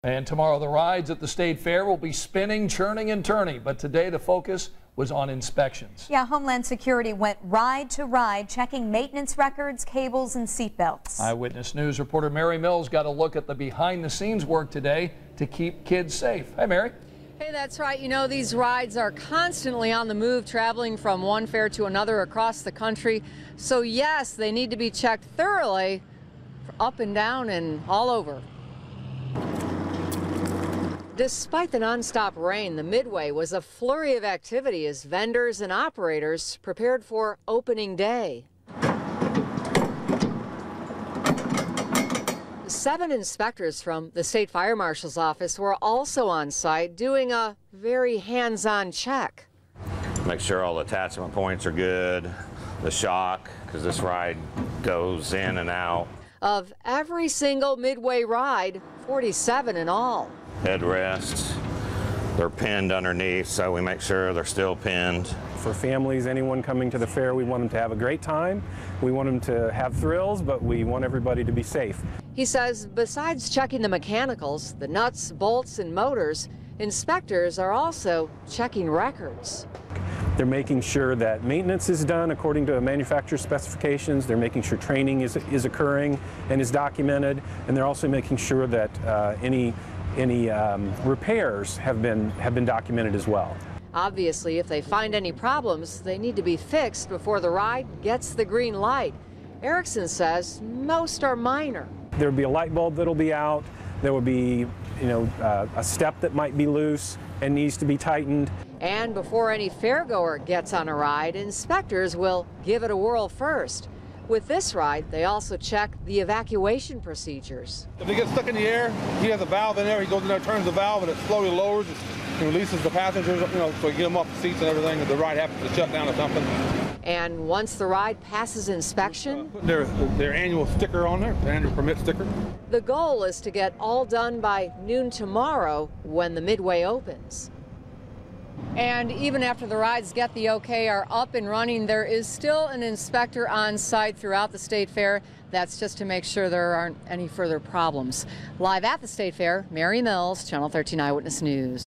And tomorrow the rides at the State Fair will be spinning, churning and turning, but today the focus was on inspections. Yeah, Homeland Security went ride to ride, checking maintenance records, cables and seatbelts. Eyewitness News reporter Mary Mills got a look at the behind-the-scenes work today to keep kids safe. Hi, Mary. Hey, that's right. You know, these rides are constantly on the move, traveling from one fair to another across the country. So yes, they need to be checked thoroughly, up and down and all over. Despite the nonstop rain, the Midway was a flurry of activity as vendors and operators prepared for opening day. 7 inspectors from the State Fire Marshal's office were also on site doing a very hands-on check. Make sure all the attachment points are good, the shock, because this ride goes in and out. Of every single Midway ride, 47 in all. Headrests, they're pinned underneath, so we make sure they're still pinned. For families, anyone coming to the fair, we want them to have a great time. We want them to have thrills, but we want everybody to be safe. He says besides checking the mechanicals, the nuts, bolts, and motors, inspectors are also checking records. They're making sure that maintenance is done according to manufacturer specifications. They're making sure training is occurring and is documented, and they're also making sure that any repairs have been documented as well. Obviously, if they find any problems, they need to be fixed before the ride gets the green light. Erickson says most are minor. There'll be a light bulb that'll be out. There will be, a step that might be loose and needs to be tightened. And before any fairgoer gets on a ride, inspectors will give it a whirl first. With this ride, they also check the evacuation procedures. If he gets stuck in the air, he has a valve in there. He goes in there, turns the valve, and it slowly lowers and releases the passengers, so you get them off the seats and everything. If the ride happens to shut down or something. And once the ride passes inspection, put their annual sticker on there, their annual permit sticker. The goal is to get all done by noon tomorrow when the Midway opens. And even after the rides get the okay, are up and running, there is still an inspector on site throughout the State Fair. That's just to make sure there aren't any further problems. Live at the State Fair, Mary Mills, Channel 13 Eyewitness News.